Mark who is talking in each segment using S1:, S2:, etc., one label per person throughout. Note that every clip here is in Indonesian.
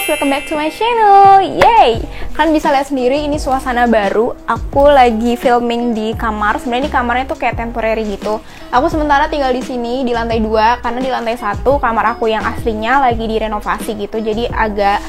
S1: guys, welcome back to my channel. Yay! Kalian bisa lihat sendiri ini suasana baru. Aku lagi filming di kamar. Sebenarnya ini kamarnya tuh kayak temporary gitu. Aku sementara tinggal di sini di lantai 2 karena di lantai 1 kamar aku yang aslinya lagi direnovasi gitu. Jadi agak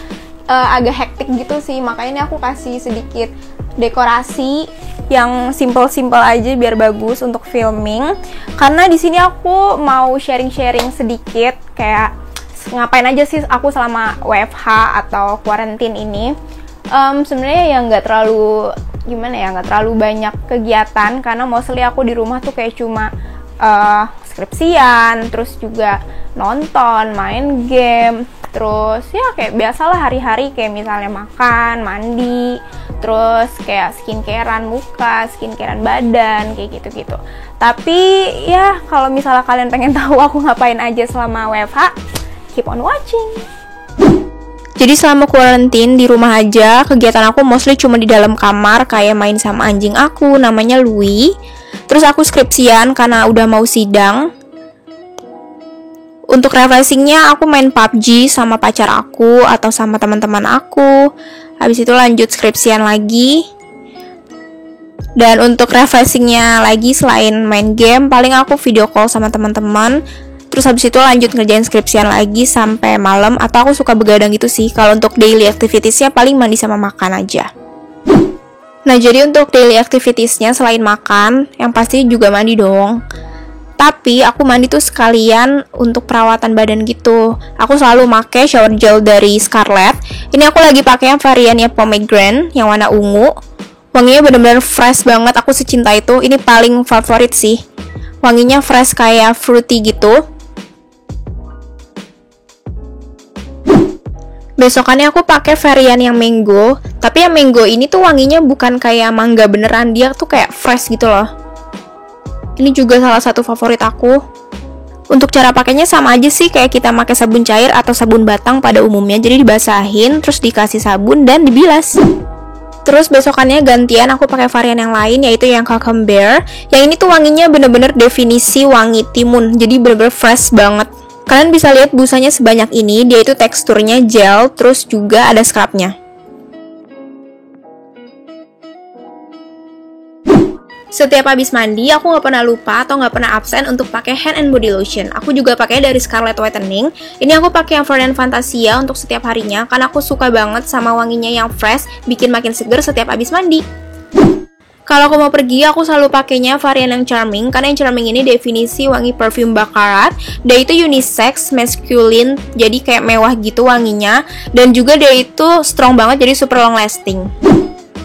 S1: hektik gitu sih. Makanya ini aku kasih sedikit dekorasi yang simple-simple aja biar bagus untuk filming. Karena di sini aku mau sharing-sharing sedikit kayak ngapain aja sih aku selama WFH atau quarantine ini. Sebenarnya ya nggak terlalu nggak terlalu banyak kegiatan karena mostly aku di rumah tuh kayak cuma skripsian, terus juga nonton, main game, terus ya kayak biasalah hari-hari kayak misalnya makan, mandi, terus kayak skincarean muka, skincarean badan, kayak gitu-gitu. Tapi ya kalau misalnya kalian pengen tahu aku ngapain aja selama WFH, keep on watching. Jadi selama quarantine di rumah aja, kegiatan aku mostly cuma di dalam kamar kayak main sama anjing aku namanya Louis. Terus aku skripsian karena udah mau sidang. Untuk refreshingnya aku main PUBG sama pacar aku atau sama teman-teman aku. Habis itu lanjut skripsian lagi. Dan untuk refreshingnya lagi selain main game, paling aku video call sama teman-teman. Terus habis itu lanjut ngerjain skripsian lagi sampai malam, atau aku suka begadang gitu sih. Kalau untuk daily activitiesnya paling mandi sama makan aja. Nah, jadi untuk daily activitiesnya selain makan, yang pasti juga mandi dong. Tapi aku mandi tuh sekalian untuk perawatan badan gitu. Aku selalu pakai shower gel dari Scarlett. Ini aku lagi pakai yang variannya pomegranate yang warna ungu. Wanginya bener-bener fresh banget, aku secinta itu. Ini paling favorit sih. Wanginya fresh kayak fruity gitu. Besokannya aku pakai varian yang mango, tapi yang mango ini tuh wanginya bukan kayak mangga beneran, dia tuh kayak fresh gitu loh. Ini juga salah satu favorit aku. Untuk cara pakainya sama aja sih kayak kita pakai sabun cair atau sabun batang pada umumnya, jadi dibasahin, terus dikasih sabun dan dibilas. Terus besokannya gantian aku pakai varian yang lain, yaitu yang Cucumber. Yang ini tuh wanginya bener-bener definisi wangi timun, jadi bener-bener fresh banget. Kalian bisa lihat busanya sebanyak ini, dia itu teksturnya gel, terus juga ada scrubnya. Setiap habis mandi, aku nggak pernah lupa atau nggak pernah absen untuk pakai hand and body lotion. Aku juga pakai dari Scarlett Whitening. Ini aku pakai yang varian Fantasia untuk setiap harinya, karena aku suka banget sama wanginya yang fresh, bikin makin seger setiap habis mandi. Kalau aku mau pergi, aku selalu pakainya varian yang Charming, karena yang Charming ini definisi wangi perfume Baccarat. Dia itu unisex, masculine, jadi kayak mewah gitu wanginya. Dan juga dia itu strong banget, jadi super long lasting.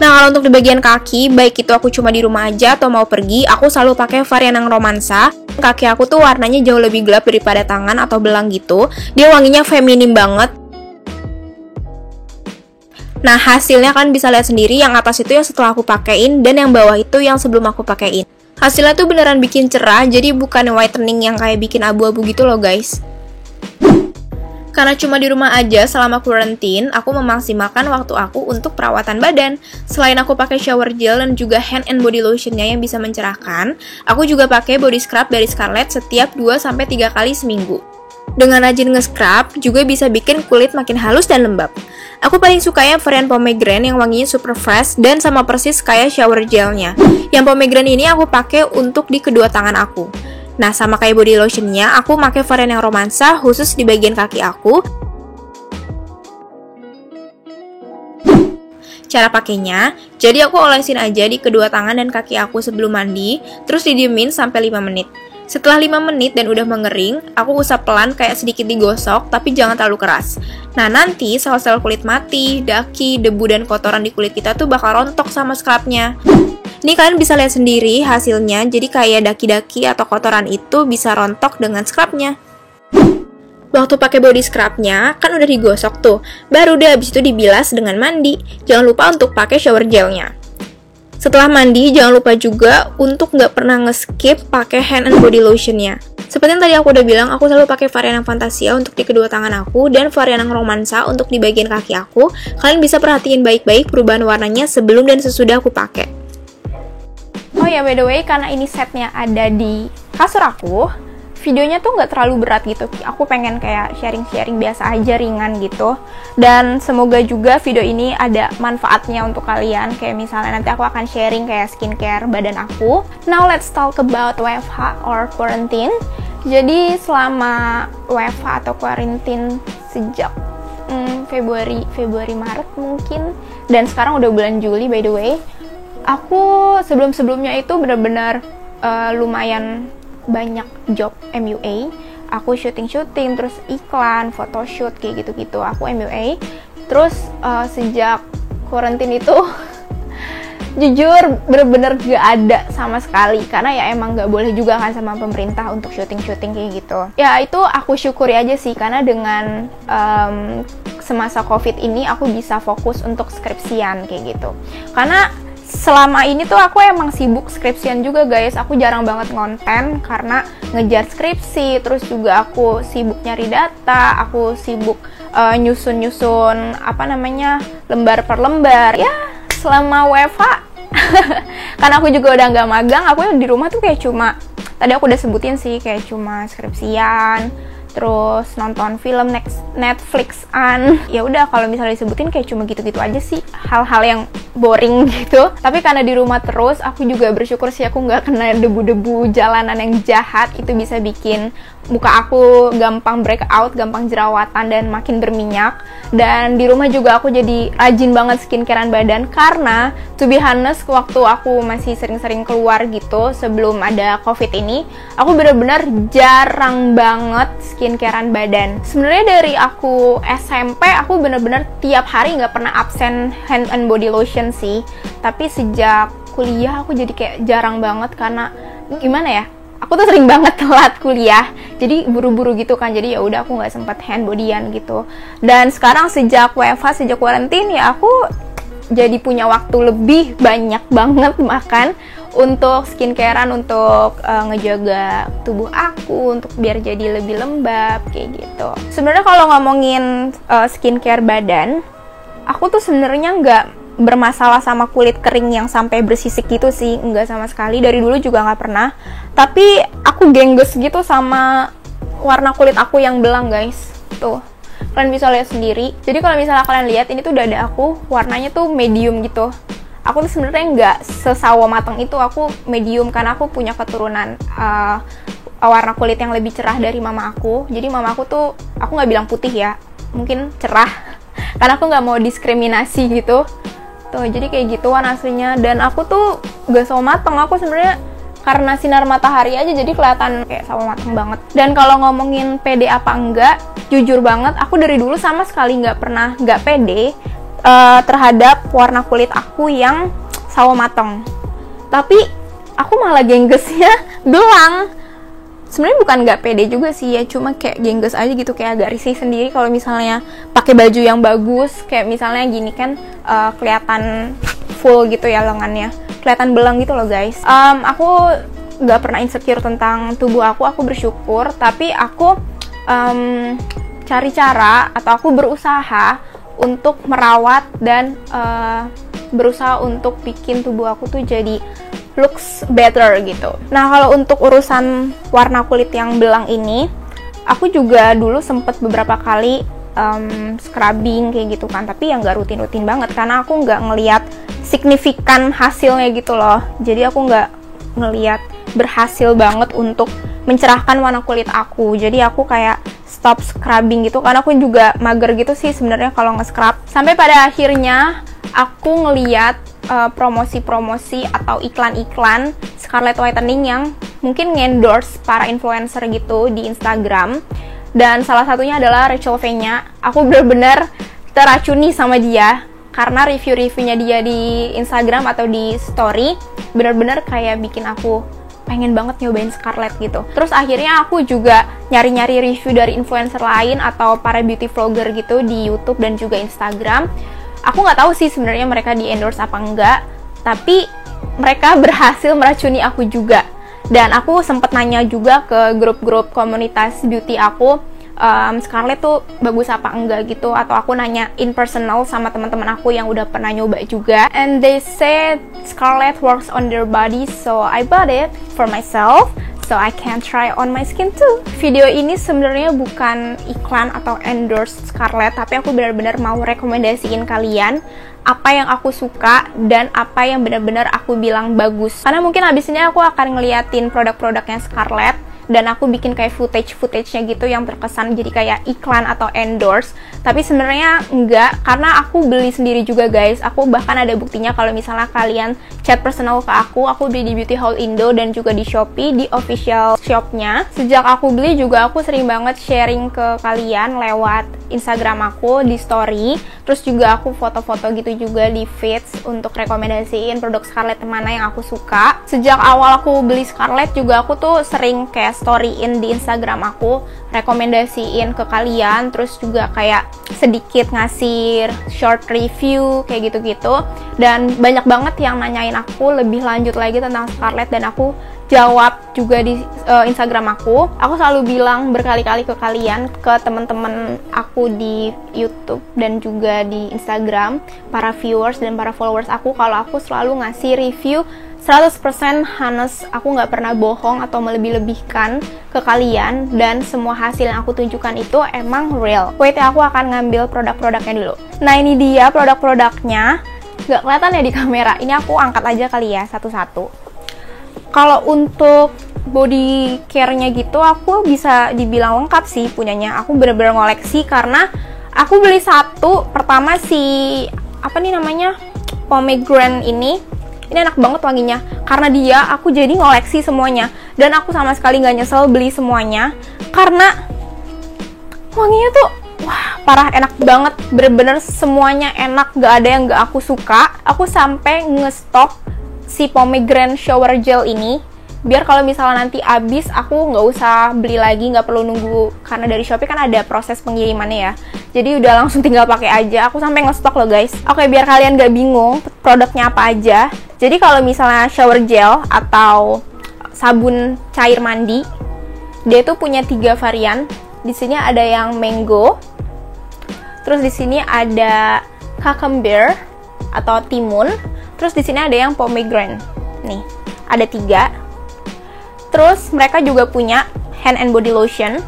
S1: Nah, kalau untuk di bagian kaki, baik itu aku cuma di rumah aja atau mau pergi, aku selalu pakai varian yang Romansa. Kaki aku tuh warnanya jauh lebih gelap daripada tangan atau belang gitu. Dia wanginya feminim banget. Nah, hasilnya kan bisa lihat sendiri, yang atas itu yang setelah aku pakein, dan yang bawah itu yang sebelum aku pakein. Hasilnya tuh beneran bikin cerah, jadi bukan whitening yang kayak bikin abu-abu gitu loh guys. Karena cuma di rumah aja selama quarantine, aku memaksimalkan waktu aku untuk perawatan badan. Selain aku pakai shower gel dan juga hand and body lotionnya yang bisa mencerahkan, aku juga pakai body scrub dari Scarlett setiap 2-3 kali seminggu. Dengan rajin nge-scrub, juga bisa bikin kulit makin halus dan lembab. Aku paling suka yang varian pomegranate yang wanginya super fresh dan sama persis kayak shower gelnya. Yang pomegranate ini aku pakai untuk di kedua tangan aku. Nah, sama kayak body lotionnya, aku pakai varian yang Romansa khusus di bagian kaki aku. Cara pakainya, jadi aku olesin aja di kedua tangan dan kaki aku sebelum mandi, terus didiemin sampai 5 menit. Setelah 5 menit dan udah mengering, aku usap pelan kayak sedikit digosok, tapi jangan terlalu keras. Nah, nanti sel-sel kulit mati, daki, debu, dan kotoran di kulit kita tuh bakal rontok sama scrubnya. Ini kalian bisa lihat sendiri hasilnya, jadi kayak daki-daki atau kotoran itu bisa rontok dengan scrubnya. Waktu pakai body scrubnya, kan udah digosok tuh, baru deh abis itu dibilas dengan mandi. Jangan lupa untuk pakai shower gelnya. Setelah mandi, jangan lupa juga untuk nggak pernah nge-skip pakai hand and body lotionnya. Seperti yang tadi aku udah bilang, aku selalu pakai varian yang Fantasia untuk di kedua tangan aku, dan varian yang Romansa untuk di bagian kaki aku. Kalian bisa perhatiin baik-baik perubahan warnanya sebelum dan sesudah aku pakai. Oh ya, by the way, karena ini setnya ada di kasur aku, videonya tuh nggak terlalu berat gitu. Aku pengen kayak sharing-sharing biasa aja, ringan gitu. Dan semoga juga video ini ada manfaatnya untuk kalian. Kayak misalnya nanti aku akan sharing kayak skincare badan aku. Now let's talk about WFH or quarantine. Jadi selama WFH atau quarantine sejak Februari Maret mungkin, dan sekarang udah bulan Juli by the way. Aku sebelumnya itu benar-benar lumayan banyak job MUA. Aku syuting, terus iklan, photoshoot kayak gitu-gitu. Aku MUA. Terus sejak quarantine itu jujur bener-bener gak ada sama sekali, karena ya emang gak boleh juga kan sama pemerintah untuk syuting kayak gitu. Ya itu aku syukuri aja sih, karena dengan semasa COVID ini aku bisa fokus untuk skripsian kayak gitu. Karena selama ini tuh aku emang sibuk skripsian juga guys. Aku jarang banget ngonten karena ngejar skripsi. Terus juga aku sibuk nyari data. Aku sibuk nyusun lembar per lembar. Ya selama WFH karena aku juga udah nggak magang, aku di rumah tuh kayak cuma, tadi aku udah sebutin sih, kayak cuma skripsian, terus nonton film Netflix-an. Ya udah, kalau misalnya disebutin kayak cuma gitu-gitu aja sih, hal-hal yang boring gitu. Tapi karena di rumah terus, aku juga bersyukur sih aku nggak kena debu-debu jalanan yang jahat. Itu bisa bikin muka aku gampang breakout, gampang jerawatan, dan makin berminyak. Dan di rumah juga aku jadi rajin banget skincarean badan, karena to be honest, waktu aku masih sering-sering keluar gitu sebelum ada COVID ini, aku bener-bener jarang banget skincarean badan. Sebenarnya dari aku SMP, aku bener-bener tiap hari nggak pernah absen hand and body lotion sih. Tapi sejak kuliah aku jadi kayak jarang banget, karena gimana ya? Aku tuh sering banget telat kuliah, jadi buru-buru gitu kan. Jadi ya udah, aku nggak sempat hand bodyan gitu. Dan sekarang sejak WFH, sejak quarantine, ya aku jadi punya waktu lebih banyak banget makan untuk skincarean, untuk ngejaga tubuh aku, untuk biar jadi lebih lembab kayak gitu. Sebenarnya kalau ngomongin skincare badan, aku tuh sebenarnya nggak bermasalah sama kulit kering yang sampai bersisik gitu sih, enggak sama sekali. Dari dulu juga nggak pernah. Tapi aku gengges gitu sama warna kulit aku yang belang guys. Tuh, kalian bisa lihat sendiri. Jadi kalau misalnya kalian lihat, ini tuh dada aku warnanya tuh medium gitu. Aku tuh sebenarnya nggak sesawo matang itu, aku medium karena aku punya keturunan warna kulit yang lebih cerah dari mama aku. Jadi mama aku tuh, aku nggak bilang putih ya, mungkin cerah, karena aku nggak mau diskriminasi gitu. Tuh, jadi kayak gitu warna aslinya. Dan aku tuh gak sawo mateng, aku sebenarnya karena sinar matahari aja jadi kelihatan kayak sawo mateng banget. Dan kalau ngomongin pede apa enggak, jujur banget aku dari dulu sama sekali nggak pede terhadap warna kulit aku yang sawo mateng. Tapi aku malah genggesnya belang. Sebenarnya bukan nggak pede juga sih ya, cuma kayak gengges aja gitu, kayak agak risih sendiri kalau misalnya pakai baju yang bagus, kayak misalnya gini kan kelihatan full gitu ya lengannya, kelihatan belang gitu loh guys. Aku nggak pernah insecure tentang tubuh aku bersyukur, tapi aku cari cara atau aku berusaha untuk merawat dan berusaha untuk bikin tubuh aku tuh jadi looks better gitu. Nah, kalau untuk urusan warna kulit yang belang ini, aku juga dulu sempet beberapa kali scrubbing kayak gitu kan, tapi yang nggak rutin-rutin banget karena aku nggak ngelihat signifikan hasilnya gitu loh. Jadi aku nggak ngelihat berhasil banget untuk mencerahkan warna kulit aku. Jadi aku kayak stop scrubbing gitu, karena aku juga mager gitu sih sebenarnya kalau nge-scrub. Sampai pada akhirnya aku ngeliat promosi-promosi atau iklan-iklan Scarlett Whitening yang mungkin nge-endorse para influencer gitu di Instagram. Dan salah satunya adalah Rachel V-nya. Aku benar-benar teracuni sama dia karena review-reviewnya dia di Instagram atau di story benar-benar kayak bikin aku pengen banget nyobain Scarlett gitu. Terus akhirnya aku juga nyari-nyari review dari influencer lain atau para beauty vlogger gitu di YouTube dan juga Instagram. Aku nggak tahu sih sebenarnya mereka di endorse apa enggak, tapi mereka berhasil meracuni aku juga. Dan aku sempat nanya juga ke grup-grup komunitas beauty aku, Scarlett tuh bagus apa enggak gitu, atau aku nanya in personal sama teman-teman aku yang udah pernah nyoba juga. And they said Scarlett works on their body, so I bought it for myself. so I can try on my skin too. Video ini sebenarnya bukan iklan atau endorse Scarlett, tapi aku benar-benar mau rekomendasiin kalian apa yang aku suka dan apa yang benar-benar aku bilang bagus. Karena mungkin abis ini aku akan ngeliatin produk-produknya Scarlett dan aku bikin kayak footage-nya gitu yang terkesan jadi kayak iklan atau endorse. Tapi sebenarnya enggak, karena aku beli sendiri juga guys. Aku bahkan ada buktinya kalau misalnya kalian chat personal ke aku beli di Beauty Haul Indo dan juga di Shopee, di official shopnya. Sejak aku beli juga aku sering banget sharing ke kalian lewat Instagram aku, di story. Terus juga aku foto-foto gitu juga di feeds untuk rekomendasiin produk Scarlett mana yang aku suka. Sejak awal aku beli Scarlett juga aku tuh sering kayak storyin di Instagram aku, rekomendasiin ke kalian, terus juga kayak sedikit ngasih short review kayak gitu-gitu. Dan banyak banget yang nanyain aku lebih lanjut lagi tentang Scarlett dan aku jawab juga di Instagram aku. Aku selalu bilang berkali-kali ke kalian, ke teman-teman aku di YouTube dan juga di Instagram, para viewers dan para followers aku, kalau aku selalu ngasih review 100% honest, aku nggak pernah bohong atau melebih-lebihkan ke kalian, dan semua hasil yang aku tunjukkan itu emang real. Wait ya, aku akan ngambil produk-produknya dulu. Nah ini dia produk-produknya, nggak kelihatan ya di kamera, ini aku angkat aja kali ya satu-satu. Kalau untuk body care-nya gitu, aku bisa dibilang lengkap sih punyanya. Aku bener-bener ngoleksi karena aku beli satu, pertama si, apa nih namanya, pomegranate ini enak banget wanginya. Karena dia, aku jadi ngoleksi semuanya. Dan aku sama sekali nggak nyesel beli semuanya. Karena wanginya tuh, wah parah enak banget. Bener-bener semuanya enak, nggak ada yang nggak aku suka. Aku sampai ngestok si pomegranate shower gel ini. Biar kalau misalnya nanti habis, aku nggak usah beli lagi, nggak perlu nunggu. Karena dari Shopee kan ada proses pengirimannya ya. Jadi udah langsung tinggal pakai aja. Aku sampai ngestok loh guys. Oke, biar kalian nggak bingung produknya apa aja. Jadi kalau misalnya shower gel atau sabun cair mandi, dia tuh punya 3 varian. Di sini ada yang mango. Terus di sini ada cucumber atau timun. Terus di sini ada yang pomegranate. Nih, ada 3. Terus mereka juga punya hand and body lotion.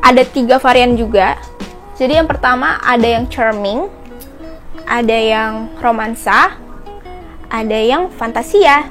S1: Ada 3 varian juga. Jadi yang pertama ada yang charming, ada yang romansa, ada yang fantasia.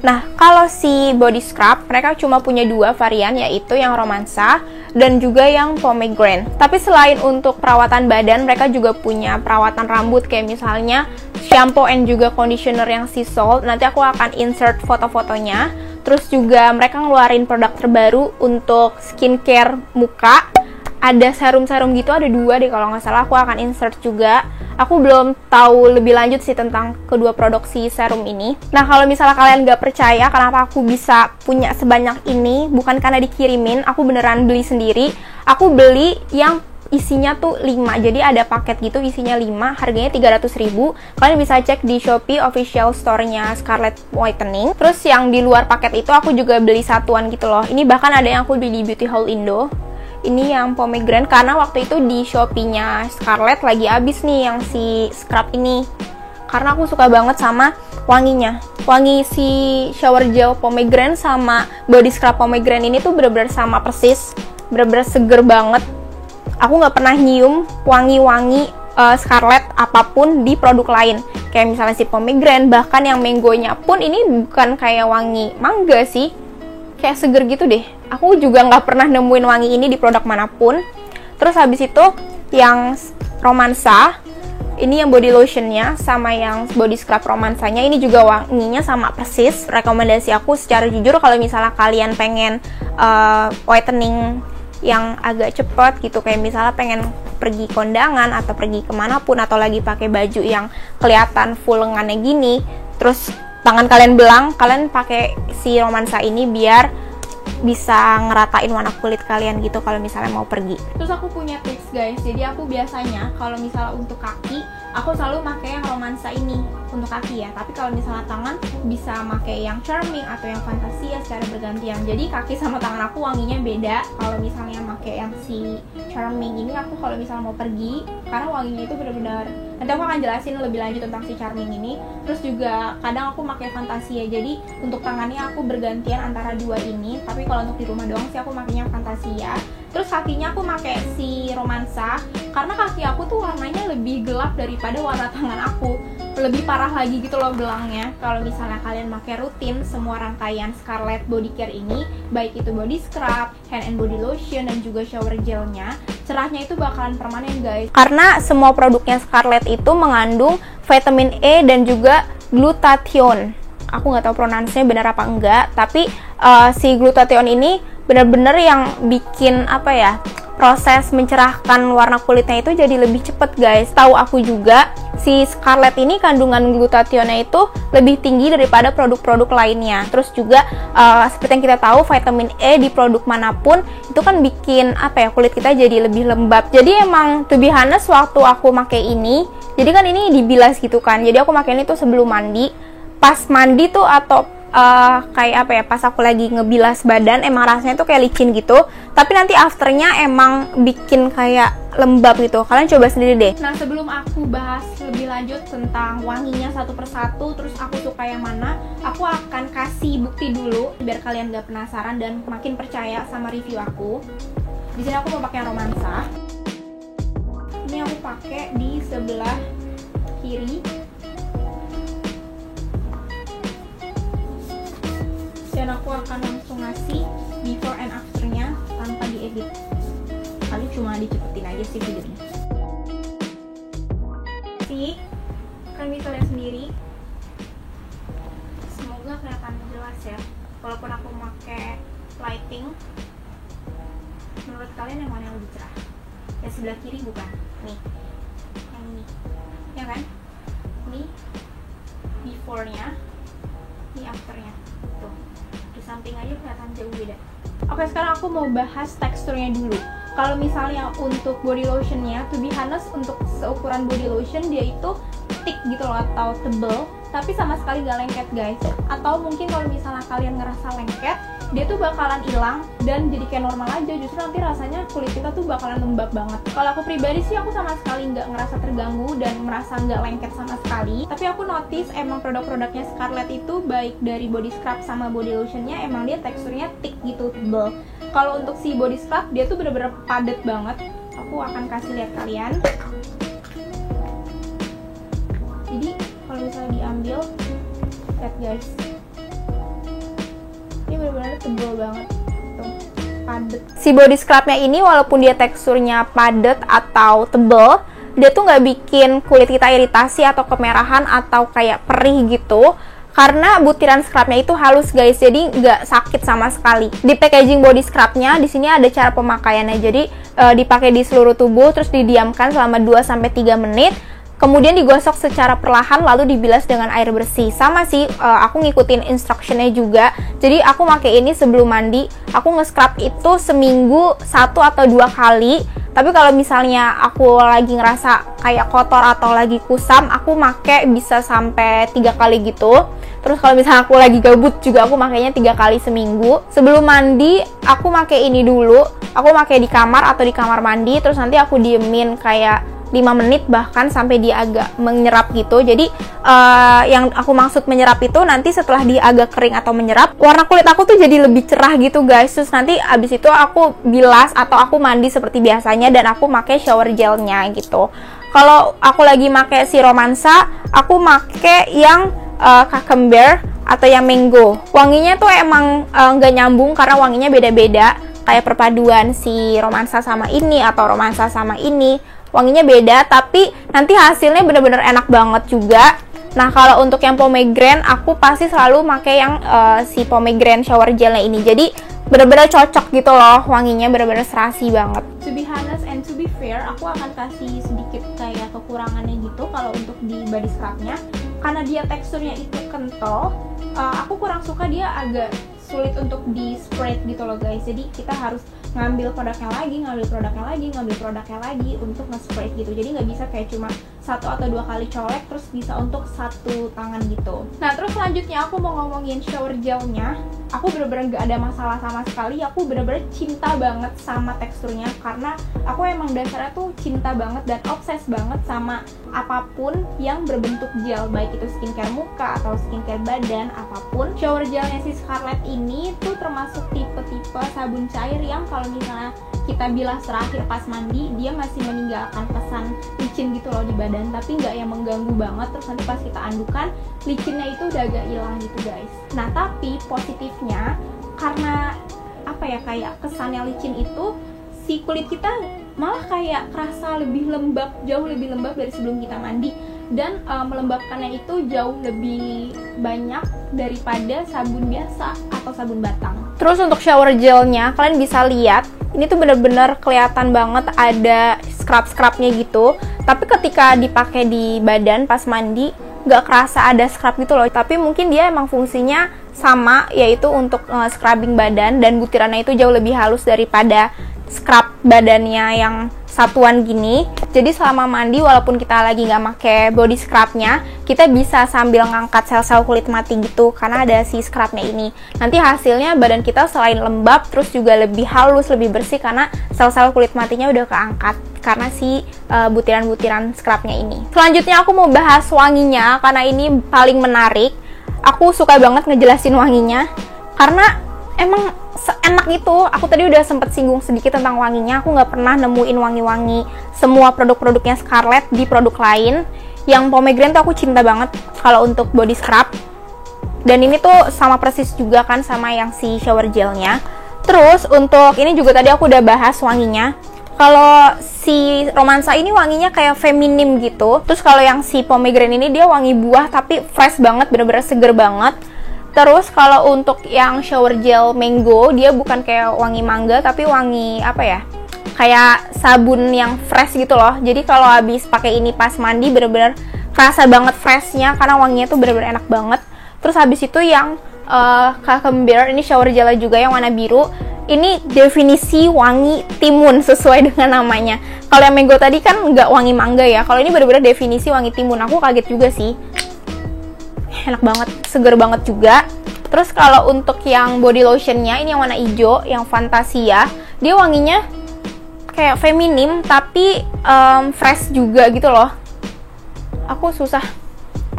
S1: Nah, kalau si body scrub, mereka cuma punya 2 varian, yaitu yang romansa dan juga yang pomegranate. Tapi selain untuk perawatan badan, mereka juga punya perawatan rambut, kayak misalnya shampoo and juga conditioner yang sea salt. Nanti aku akan insert foto-fotonya. Terus juga mereka ngeluarin produk terbaru untuk skincare muka. Ada serum-serum gitu, ada 2 deh kalau nggak salah. Aku akan insert juga. Aku belum tahu lebih lanjut sih tentang kedua produk si serum ini. Nah, kalau misalnya kalian nggak percaya kenapa aku bisa punya sebanyak ini, bukan karena dikirimin, aku beneran beli sendiri. Aku beli yang isinya tuh 5, jadi ada paket gitu isinya 5, harganya 300.000. Kalian bisa cek di Shopee official store-nya Scarlett Whitening. Terus yang di luar paket itu aku juga beli satuan gitu loh. Ini bahkan ada yang aku beli di Beauty Haul Indo. Ini yang pomegranate karena waktu itu di Shopee-nya Scarlett lagi habis nih yang si scrub ini. Karena aku suka banget sama wanginya. Wangi si shower gel pomegranate sama body scrub pomegranate ini tuh bener-bener sama persis. Bener-bener seger banget. Aku nggak pernah nyium wangi-wangi Scarlett apapun di produk lain. Kayak misalnya si pomegranate, bahkan yang mangonya pun ini bukan kayak wangi mangga sih. Kayak seger gitu deh. Aku juga nggak pernah nemuin wangi ini di produk manapun. Terus habis itu yang romansa, ini yang body lotionnya sama yang body scrub romansanya, ini juga wanginya sama persis. Rekomendasi aku secara jujur kalau misalnya kalian pengen whitening yang agak cepet gitu, kayak misalnya pengen pergi kondangan atau pergi kemanapun atau lagi pakai baju yang kelihatan full lengannya gini, terus tangan kalian belang, kalian pakai si romansa ini biar bisa ngeratain warna kulit kalian gitu kalau misalnya mau pergi. Terus aku punya tips guys, jadi aku biasanya kalau misalnya untuk kaki, aku selalu pakai yang romansa ini untuk kaki ya. Tapi kalau misalnya tangan bisa pakai yang charming atau yang fantasia secara bergantian. Jadi kaki sama tangan aku wanginya beda. Kalau misalnya pakai yang si charming ini, aku kalau misalnya mau pergi, karena wanginya itu benar-benar, nanti aku akan jelasin lebih lanjut tentang si charming ini. Terus juga kadang aku pakai fantasia, jadi untuk tangannya aku bergantian antara dua ini. Tapi kalau untuk di rumah doang sih aku makainya fantasia. Terus kakinya aku pakai si romansa, karena kaki aku tuh warnanya lebih gelap daripada warna tangan aku, lebih parah lagi gitu loh belangnya. Kalau misalnya kalian pakai rutin semua rangkaian Scarlett body care ini, baik itu body scrub, hand and body lotion, dan juga shower gelnya, cerahnya itu bakalan permanen guys. Karena semua produknya Scarlett itu mengandung vitamin E dan juga glutathione. Aku nggak tahu pronunciasinya benar apa enggak, tapi si glutathione ini benar-benar yang bikin apa ya, proses mencerahkan warna kulitnya itu jadi lebih cepet guys. Tahu aku juga si Scarlett ini kandungan glutathione itu lebih tinggi daripada produk-produk lainnya. Terus juga seperti yang kita tahu, vitamin E di produk manapun itu kan bikin apa ya, kulit kita jadi lebih lembab. Jadi emang to be honest, waktu aku pakai ini, jadi kan ini dibilas gitu kan, jadi aku pakai ini tuh sebelum mandi. Pas mandi tuh atau kayak apa ya, pas aku lagi ngebilas badan, emang rasanya tuh kayak licin gitu, tapi nanti afternya emang bikin kayak lembab gitu. Kalian coba sendiri deh. Nah, sebelum aku bahas lebih lanjut tentang wanginya satu persatu, terus aku suka yang mana, aku akan kasih bukti dulu biar kalian gak penasaran dan makin percaya sama review aku. Di sini aku mau pakai yang romansa. Ini aku pakai di sebelah kiri. Dan aku akan langsung ngasih before and afternya tanpa diedit. Kali cuma dicepetin aja sih videonya. Sih, kalian bisa lihat sendiri. Semoga kelihatan jelas ya. Walaupun aku pakai lighting, menurut kalian yang mana yang lebih cerah? Yang sebelah kiri bukan? Nih, yang ini, ya kan? Ini before-nya, ini after-nya. Tuh, di samping aja kelihatan jauh beda. Oke, sekarang aku mau bahas teksturnya dulu. Kalau misalnya untuk body lotionnya, to be honest, untuk seukuran body lotion dia itu thick gitu loh atau tebel, tapi sama sekali gak lengket guys. Atau mungkin kalau misalnya kalian ngerasa lengket, dia tuh bakalan hilang dan jadi kayak normal aja. Justru nanti rasanya kulit kita tuh bakalan lembab banget. Kalau aku pribadi sih, aku sama sekali nggak ngerasa terganggu dan merasa nggak lengket sama sekali. Tapi aku notice emang produk-produknya Scarlett itu baik dari body scrub sama body lotionnya, emang dia teksturnya thick gitu, tebel. Kalau untuk si body scrub, dia tuh bener-bener padat banget. Aku akan kasih lihat kalian. Jadi kalau misalnya diambil, lihat guys, ini benar-benar tebal banget tuh, padet. Si body scrubnya ini walaupun dia teksturnya padat atau tebal, dia tuh nggak bikin kulit kita iritasi atau kemerahan atau kayak perih gitu, karena butiran scrubnya itu halus guys, jadi nggak sakit sama sekali. Di packaging body scrubnya di sini ada cara pemakaiannya, jadi dipakai di seluruh tubuh, terus didiamkan selama 2-3 menit. Kemudian digosok secara perlahan lalu dibilas dengan air bersih. Sama sih, aku ngikutin instructionnya juga. Jadi aku pakai ini sebelum mandi. Aku nge-scrub itu seminggu 1 atau 2 kali. Tapi kalau misalnya aku lagi ngerasa kayak kotor atau lagi kusam, aku pakai bisa sampai 3 kali gitu. Terus kalau misalnya aku lagi gabut juga, aku makainya 3 kali seminggu. Sebelum mandi, aku pakai ini dulu. Aku pakai di kamar atau di kamar mandi. Terus nanti aku diemin kayak 5 menit bahkan sampai dia agak menyerap gitu. Jadi yang aku maksud menyerap itu nanti setelah dia agak kering atau menyerap, warna kulit aku tuh jadi lebih cerah gitu guys. Terus nanti abis itu aku bilas atau aku mandi seperti biasanya dan aku pakai shower gelnya gitu. Kalau aku lagi pakai si romansa, aku pakai yang cucumber atau yang mango. Wanginya tuh emang nggak nyambung karena wanginya beda-beda. Kayak perpaduan si romansa sama ini atau romansa sama ini, wanginya beda, tapi nanti hasilnya bener-bener enak banget juga. Nah, kalau untuk yang pomegranate, aku pasti selalu pakai yang si pomegranate shower gelnya ini. Jadi bener-bener cocok gitu loh, wanginya bener-bener serasi banget. To be honest and to be fair, aku akan kasih sedikit kayak kekurangannya gitu kalau untuk di body scrubnya. Karena dia teksturnya itu kental, aku kurang suka, dia agak sulit untuk di spread gitu loh guys. Jadi kita harus ngambil produknya lagi untuk nge-spray gitu. Jadi nggak bisa kayak cuma 1 atau 2 kali colek, terus bisa untuk 1 tangan gitu. Nah terus selanjutnya aku mau ngomongin shower gelnya. Aku bener-bener gak ada masalah sama sekali, aku bener-bener cinta banget sama teksturnya, karena aku emang dasarnya tuh cinta banget dan obses banget sama apapun yang berbentuk gel, baik itu skincare muka atau skincare badan, apapun. Shower gelnya si Scarlett ini tuh termasuk tipe-tipe sabun cair yang kalau misalnya kita bilas terakhir pas mandi, dia masih meninggalkan pesan licin gitu loh di badan, tapi nggak yang mengganggu banget. Terus nanti pas kita andukan, licinnya itu udah agak hilang gitu guys. Nah tapi positifnya, karena apa ya, kayak kesannya licin itu, si kulit kita malah kayak kerasa lebih lembab, jauh lebih lembab dari sebelum kita mandi, dan melembabkannya itu jauh lebih banyak daripada sabun biasa atau sabun batang. Terus untuk shower gelnya, kalian bisa lihat ini tuh bener-bener kelihatan banget ada scrub-scrubnya gitu, tapi ketika dipakai di badan pas mandi nggak kerasa ada scrub gitu loh. Tapi mungkin dia emang fungsinya sama, yaitu untuk scrubbing badan, dan butirannya itu jauh lebih halus daripada scrub badannya yang satuan gini. Jadi selama mandi, walaupun kita lagi nggak pakai body scrubnya, kita bisa sambil ngangkat sel-sel kulit mati gitu, karena ada si scrubnya ini. Nanti hasilnya badan kita selain lembab, terus juga lebih halus, lebih bersih, karena sel-sel kulit matinya udah keangkat karena si butiran-butiran scrubnya ini. Selanjutnya aku mau bahas wanginya, karena ini paling menarik. Aku suka banget ngejelasin wanginya, karena emang seenak itu. Aku tadi udah sempet singgung sedikit tentang wanginya. Aku nggak pernah nemuin wangi-wangi semua produk-produknya Scarlett di produk lain. Yang pomegranate tuh aku cinta banget kalau untuk body scrub, dan ini tuh sama persis juga kan sama yang si shower gelnya. Terus untuk ini juga tadi aku udah bahas wanginya. Kalau si romansa ini wanginya kayak feminim gitu. Terus kalau yang si pomegranate ini dia wangi buah tapi fresh banget, bener-bener seger banget. Terus kalau untuk yang shower gel mango, dia bukan kayak wangi mangga, tapi wangi apa ya, kayak sabun yang fresh gitu loh. Jadi kalau habis pakai ini pas mandi, bener-bener kerasa banget freshnya, karena wanginya tuh bener-bener enak banget. Terus habis itu yang cucumber, ini shower gel juga yang warna biru. Ini definisi wangi timun sesuai dengan namanya. Kalau yang mango tadi kan nggak wangi mangga ya, kalau ini bener-bener definisi wangi timun. Aku kaget juga sih. Enak banget, seger banget juga. Terus kalau untuk yang body lotionnya, ini yang warna hijau, yang Fantasia, dia wanginya kayak feminim tapi fresh juga gitu loh. Aku susah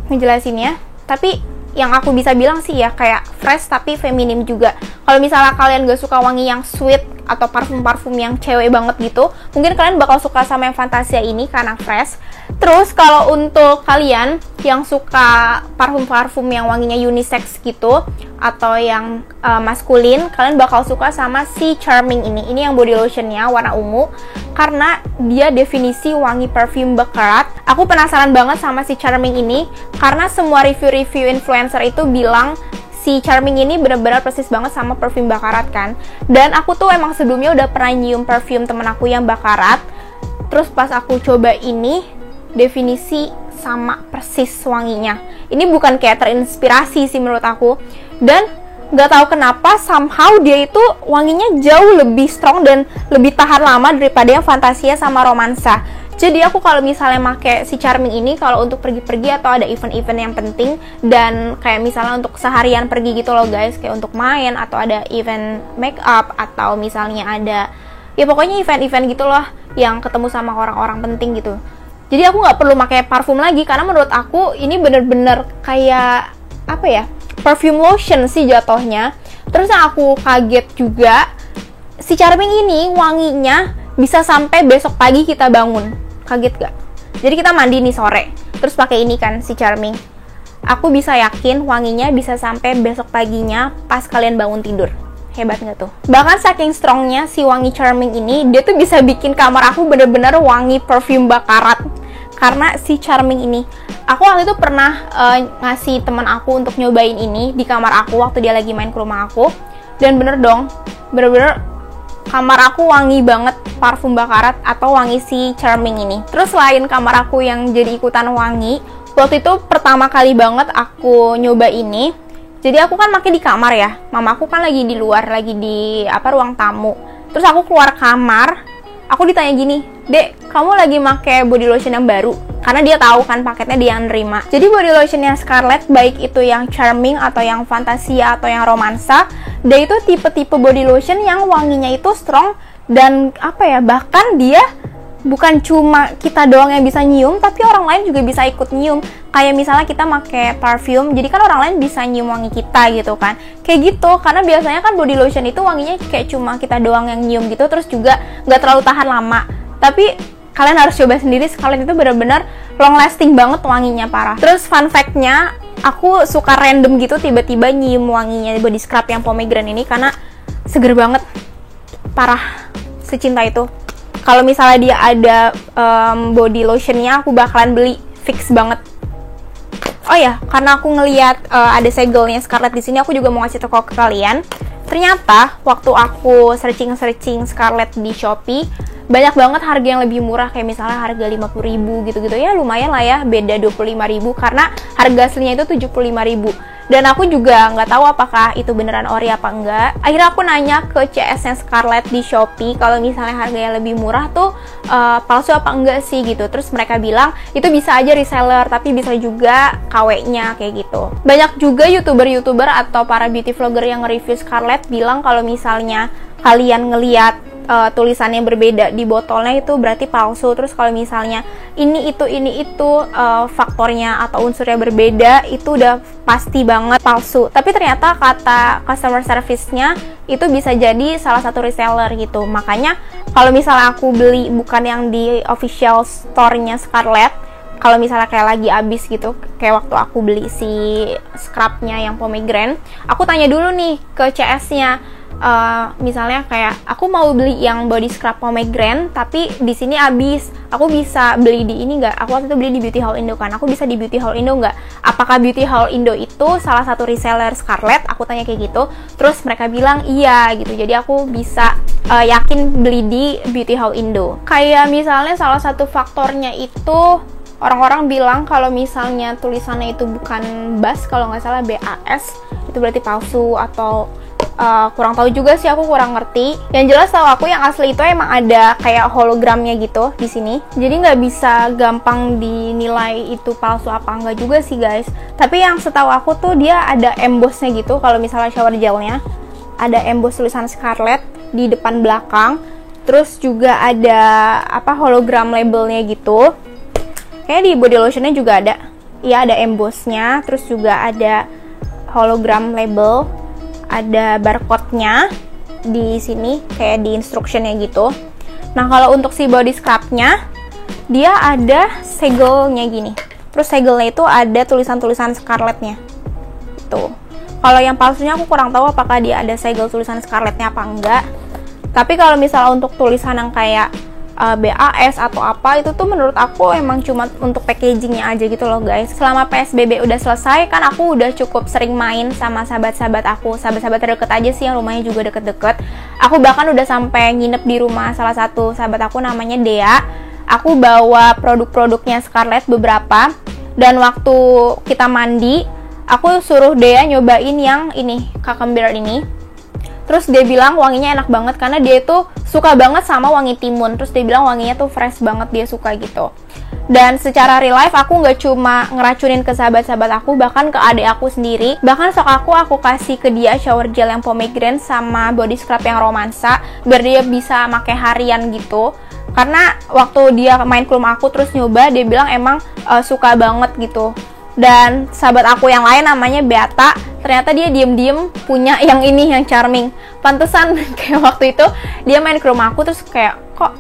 S1: ngejelasinnya, tapi yang aku bisa bilang sih ya kayak fresh tapi feminim juga. Kalau misalnya kalian gak suka wangi yang sweet atau parfum-parfum yang cewek banget gitu, mungkin kalian bakal suka sama yang Fantasia ini karena fresh. Terus kalau untuk kalian yang suka parfum-parfum yang wanginya unisex gitu atau yang maskulin, kalian bakal suka sama si Charming ini. Ini yang body lotionnya warna ungu, karena dia definisi wangi perfume bakarat. Aku penasaran banget sama si Charming ini, karena semua review-review influencer itu bilang si Charming ini bener-bener persis banget sama perfume bakarat kan. Dan aku tuh emang sebelumnya udah pernah nyium perfume temen aku yang bakarat. Terus pas aku coba ini, definisi sama persis wanginya. Ini bukan kayak terinspirasi sih menurut aku. Dan gak tahu kenapa somehow dia itu wanginya jauh lebih strong dan lebih tahan lama daripada yang Fantasia sama Romansa. Jadi aku kalau misalnya make si Charming ini kalau untuk pergi-pergi atau ada event-event yang penting, dan kayak misalnya untuk seharian pergi gitu loh guys, kayak untuk main atau ada event make up, atau misalnya ada ya pokoknya event-event gitu loh yang ketemu sama orang-orang penting gitu. Jadi aku nggak perlu pakai parfum lagi, karena menurut aku ini bener-bener kayak apa ya, perfume lotion sih jatuhnya. Terus yang aku kaget juga, si Charming ini wanginya bisa sampai besok pagi kita bangun. Kaget gak? Jadi kita mandi nih sore, terus pakai ini kan si Charming. Aku bisa yakin wanginya bisa sampai besok paginya pas kalian bangun tidur. Hebat gak tuh? Bahkan saking strongnya si wangi Charming ini, dia tuh bisa bikin kamar aku bener-bener wangi perfume bakarat. Karena si Charming ini, aku waktu itu pernah ngasih teman aku untuk nyobain ini di kamar aku waktu dia lagi main ke rumah aku. Dan bener dong, bener-bener kamar aku wangi banget parfum bakarat atau wangi si Charming ini. Terus selain kamar aku yang jadi ikutan wangi, waktu itu pertama kali banget aku nyoba ini. Jadi aku kan pakai di kamar ya, mama aku kan lagi di luar, lagi di ruang tamu. Terus aku keluar kamar, aku ditanya gini, "Dek, kamu lagi pakai body lotion yang baru?" karena dia tahu kan paketnya dia yang nerima. Jadi body lotionnya Scarlett, baik itu yang Charming atau yang Fantasia atau yang Romansa, dia itu tipe-tipe body lotion yang wanginya itu strong dan bahkan dia bukan cuma kita doang yang bisa nyium, tapi orang lain juga bisa ikut nyium. Kayak misalnya kita pakai parfum, jadi kan orang lain bisa nyium wangi kita gitu kan. Kayak gitu, karena biasanya kan body lotion itu wanginya kayak cuma kita doang yang nyium gitu, terus juga nggak terlalu tahan lama. Tapi kalian harus coba sendiri, sekalian itu bener-bener long lasting banget wanginya, parah. Terus fun fact-nya, aku suka random gitu tiba-tiba nyium wanginya body scrub yang pomegranate ini karena seger banget, parah, secinta itu. Kalau misalnya dia ada body lotionnya, aku bakalan beli, fix banget. Oh ya, karena aku ngeliat ada segelnya Scarlett di sini, aku juga mau ngasih tau ke kalian. Ternyata waktu aku searching Scarlett di Shopee, banyak banget harga yang lebih murah, kayak misalnya harga 50.000 gitu-gitu ya, lumayan lah ya, beda 25.000 karena harga aslinya itu 75.000. Dan aku juga nggak tahu apakah itu beneran ori apa enggak. Akhirnya aku nanya ke CS-nya Scarlett di Shopee kalau misalnya harganya lebih murah tuh palsu apa enggak sih gitu. Terus mereka bilang itu bisa aja reseller, tapi bisa juga KW-nya kayak gitu. Banyak juga YouTuber atau para beauty vlogger yang nge-review Scarlett bilang kalau misalnya kalian ngeliat tulisannya berbeda di botolnya itu berarti palsu. Terus kalau misalnya ini itu faktornya atau unsurnya berbeda, itu udah pasti banget palsu. Tapi ternyata kata customer service-nya itu bisa jadi salah satu reseller gitu. Makanya kalau misalnya aku beli bukan yang di official store-nya Scarlett, kalau misalnya kayak lagi habis gitu, kayak waktu aku beli si scrubnya yang pomegranate, aku tanya dulu nih ke CS-nya. Misalnya kayak aku mau beli yang body scrub pomegranate tapi di sini habis, aku bisa beli di ini nggak? Aku waktu itu beli di Beauty Hall Indo kan, aku bisa di Beauty Hall Indo nggak? Apakah Beauty Hall Indo itu salah satu reseller Scarlett? Aku tanya kayak gitu, terus mereka bilang iya gitu, jadi aku bisa yakin beli di Beauty Hall Indo. Kayak misalnya salah satu faktornya itu orang-orang bilang kalau misalnya tulisannya itu bukan BAS, kalau nggak salah BAS, itu berarti palsu atau kurang tahu juga sih, aku kurang ngerti. Yang jelas tahu aku yang asli itu emang ada kayak hologramnya gitu di sini. Jadi nggak bisa gampang dinilai itu palsu apa enggak juga sih guys. Tapi yang setahu aku tuh dia ada embossnya gitu. Kalau misalnya shower gelnya ada emboss tulisan Scarlett di depan belakang. Terus juga ada hologram labelnya gitu. Kayaknya di body lotionnya juga ada. Iya, ada embossnya. Terus juga ada hologram label. Ada barcode-nya di sini kayak di instruction-nya gitu. Nah, kalau untuk si body scrub-nya dia ada segelnya gini. Terus segelnya itu ada tulisan-tulisan Scarlett-nya. Tuh. Kalau yang palsunya aku kurang tahu apakah dia ada segel tulisan Scarlett-nya apa enggak. Tapi kalau misalnya untuk tulisan yang kayak BAS atau apa, itu tuh menurut aku emang cuma untuk packagingnya aja gitu loh guys. Selama PSBB udah selesai kan aku udah cukup sering main sama sahabat-sahabat aku, sahabat-sahabat terdekat aja sih yang rumahnya juga deket-deket. Aku bahkan udah sampai nginep di rumah salah satu sahabat aku namanya Dea. Aku bawa produk-produknya Scarlett beberapa, dan waktu kita mandi aku suruh Dea nyobain yang ini, Cucumber ini. Terus dia bilang wanginya enak banget karena dia itu suka banget sama wangi timun. Terus dia bilang wanginya tuh fresh banget, dia suka gitu. Dan secara real life aku nggak cuma ngeracunin ke sahabat-sahabat aku, bahkan ke adik aku sendiri. Bahkan sok aku kasih ke dia shower gel yang pomegranate sama body scrub yang Romansa biar dia bisa pakai harian gitu. Karena waktu dia main ke rumah aku terus nyoba, dia bilang emang suka banget gitu. Dan sahabat aku yang lain namanya Beata, ternyata dia diem-diem punya yang ini, yang Charming. Pantesan kayak waktu itu dia main ke rumah aku terus kayak kok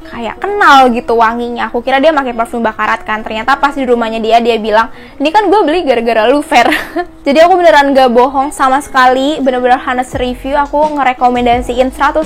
S1: kayak kenal gitu wanginya. Aku kira dia pakai parfum Baccarat kan, ternyata pas di rumahnya dia bilang, ini kan gue beli gara-gara lu, Fer. Jadi aku beneran gak bohong sama sekali, bener-bener honest review. Aku ngerekomendasiin 100%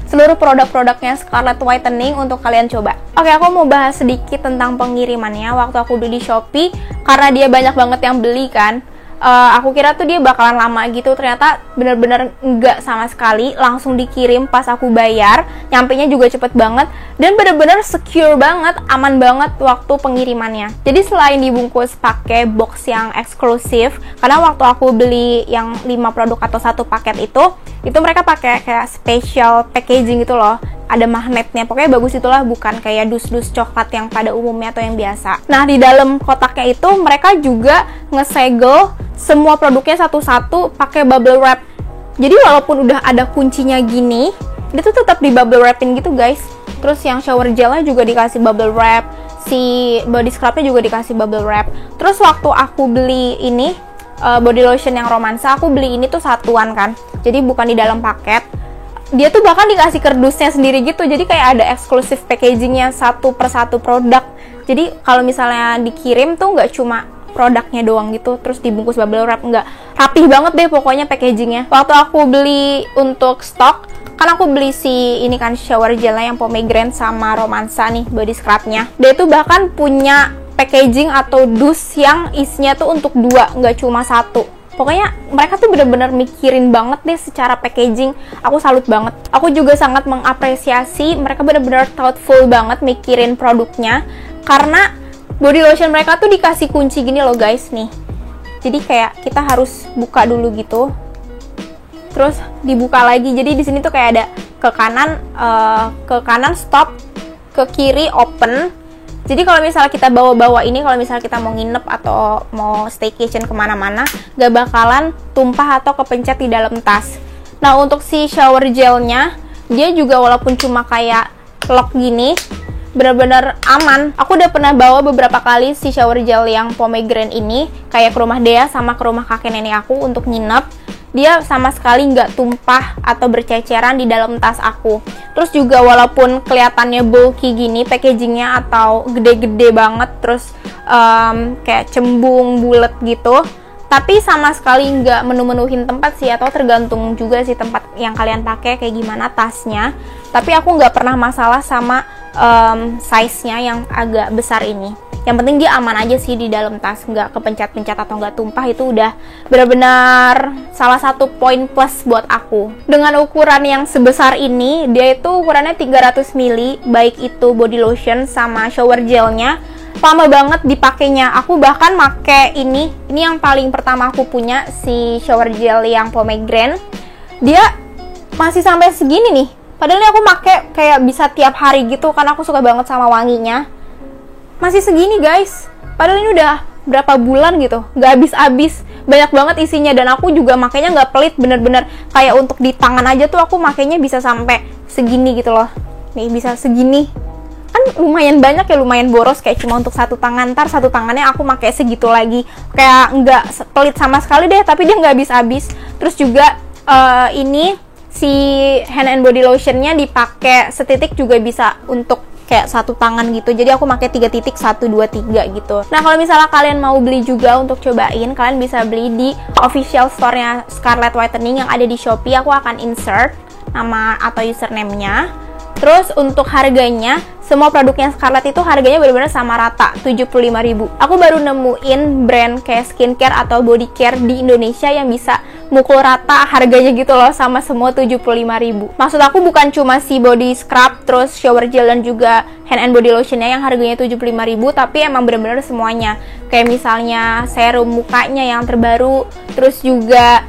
S1: seluruh produk-produknya Scarlett Whitening untuk kalian coba. Oke, aku mau bahas sedikit tentang pengirimannya. Waktu aku beli di Shopee, karena dia banyak banget yang beli kan, aku kira tuh dia bakalan lama gitu. Ternyata bener-bener enggak sama sekali, langsung dikirim pas aku bayar. Nyampenya juga cepet banget dan bener-bener secure banget, aman banget waktu pengirimannya. Jadi selain dibungkus pakai box yang eksklusif, karena waktu aku beli yang 5 produk atau 1 paket itu mereka pakai kayak special packaging gitu loh. ada magnetnya. Pokoknya bagus itulah, bukan kayak dus-dus coklat yang pada umumnya atau yang biasa. Nah, di dalam kotaknya itu mereka juga ngesegel semua produknya satu-satu pakai bubble wrap. Jadi walaupun udah ada kuncinya gini, dia tuh tetap di bubble wrapin gitu guys. Terus yang shower gelnya juga dikasih bubble wrap, si body scrubnya juga dikasih bubble wrap. Terus waktu aku beli ini body lotion yang romansa, aku beli ini tuh satuan kan, jadi bukan di dalam paket. Dia tuh bahkan dikasih kardusnya sendiri gitu, jadi kayak ada eksklusif packagingnya satu per satu produk. Jadi kalau misalnya dikirim tuh nggak cuma produknya doang gitu, terus dibungkus bubble wrap, nggak, rapih banget deh pokoknya packagingnya. Waktu aku beli untuk stok, kan aku beli si ini kan shower gelnya yang pomegranate sama romansa nih body scrubnya. Dia tuh bahkan punya packaging atau dus yang isinya tuh untuk 2, nggak cuma 1. Pokoknya mereka tuh bener-bener mikirin banget deh secara packaging. Aku salut banget. Aku juga sangat mengapresiasi mereka bener-bener thoughtful banget mikirin produknya, karena body lotion mereka tuh dikasih kunci gini loh guys nih. Jadi kayak kita harus buka dulu gitu, terus dibuka lagi. Jadi di sini tuh kayak ada ke kanan stop, ke kiri open. Jadi kalau misalnya kita bawa-bawa ini, kalau misalnya kita mau nginep atau mau staycation kemana-mana, gak bakalan tumpah atau kepencet di dalam tas. Nah, untuk si shower gelnya, dia juga walaupun cuma kayak lock gini, bener-bener aman. Aku udah pernah bawa beberapa kali si shower gel yang pomegranate ini, kayak ke rumah Dea sama ke rumah kakek nenek aku untuk nginep. Dia sama sekali nggak tumpah atau berceceran di dalam tas aku. Terus juga walaupun kelihatannya bulky gini packagingnya atau gede-gede banget, terus kayak cembung bulat gitu, tapi sama sekali nggak menu-menuhin tempat sih, atau tergantung juga sih tempat yang kalian pakai kayak gimana tasnya. Tapi aku nggak pernah masalah sama size-nya yang agak besar ini. Yang penting dia aman aja sih di dalam tas, nggak kepencet-pencet atau nggak tumpah. Itu udah benar-benar salah satu poin plus buat aku. Dengan ukuran yang sebesar ini, dia itu ukurannya 300 ml, baik itu body lotion sama shower gelnya. Lama banget dipakainya. Aku bahkan make ini yang paling pertama aku punya, si shower gel yang pomegranate. Dia masih sampai segini nih. Padahal ini aku make kayak bisa tiap hari gitu, karena aku suka banget sama wanginya. Masih segini guys, padahal ini udah berapa bulan gitu, nggak habis-habis, banyak banget isinya. Dan aku juga makanya nggak pelit, bener-bener kayak untuk di tangan aja tuh aku makanya bisa sampai segini gitu loh. Nih bisa segini, kan lumayan banyak ya, lumayan boros, kayak cuma untuk satu tangan. Ntar satu tangannya aku pakai segitu lagi, kayak nggak pelit sama sekali deh, tapi dia nggak habis-habis. Terus juga ini si hand and body lotionnya dipakai setitik juga bisa untuk kayak satu tangan gitu. Jadi aku pakai 3 titik, 1, 2, 3 gitu. Nah, kalau misalnya kalian mau beli juga untuk cobain, kalian bisa beli di official store-nya Scarlett Whitening yang ada di Shopee. Aku akan insert nama atau username-nya. Terus untuk harganya, semua produknya Scarlett itu harganya benar-benar sama rata, 75.000. Aku baru nemuin brand kayak skincare atau body care di Indonesia yang bisa mukul rata harganya gitu loh sama semua 75.000. Maksud aku bukan cuma si body scrub, terus shower gel dan juga hand and body lotionnya yang harganya 75.000, tapi emang benar-benar semuanya. Kayak misalnya serum mukanya yang terbaru, terus juga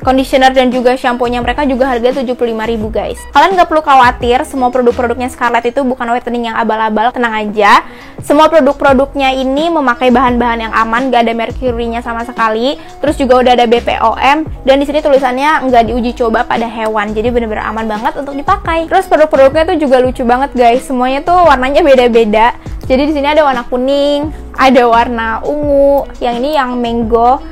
S1: conditioner dan juga shampoo-nya mereka juga harga 75.000 guys. Kalian nggak perlu khawatir, semua produk-produknya Scarlett itu bukan whitening yang abal-abal, tenang aja. Semua produk-produknya ini memakai bahan-bahan yang aman, nggak ada merkurinya sama sekali. Terus juga udah ada BPOM, dan di sini tulisannya nggak diuji coba pada hewan, jadi bener-bener aman banget untuk dipakai. Terus produk-produknya tuh juga lucu banget guys, semuanya tuh warnanya beda-beda. Jadi di sini ada warna kuning, ada warna ungu, yang ini yang mango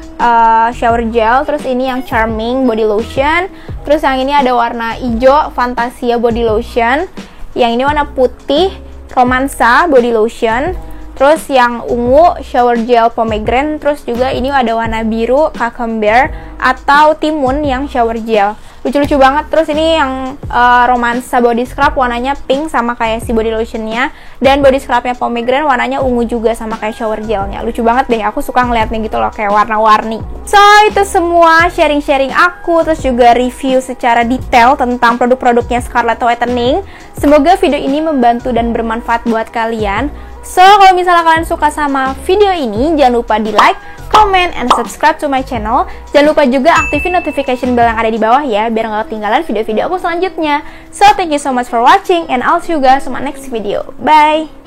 S1: shower gel, terus ini yang charming body lotion, terus yang ini ada warna hijau Fantasia body lotion, yang ini warna putih romansa body lotion, terus yang ungu shower gel pomegranate, terus juga ini ada warna biru cucumber atau timun yang shower gel. Lucu-lucu banget. Terus ini yang romansa body scrub warnanya pink sama kayak si body lotionnya, dan body scrubnya pomegranate warnanya ungu juga sama kayak shower gelnya. Lucu banget deh, aku suka ngeliatnya gitu loh, kayak warna-warni. So, itu semua sharing-sharing aku, terus juga review secara detail tentang produk-produknya Scarlett Whitening. Semoga video ini membantu dan bermanfaat buat kalian. So, kalau misalnya kalian suka sama video ini, jangan lupa di like, comment, and subscribe to my channel. Jangan lupa juga aktifin notification bell yang ada di bawah ya, biar nggak ketinggalan video-video aku selanjutnya. So, thank you so much for watching, and I'll see you guys on my next video. Bye!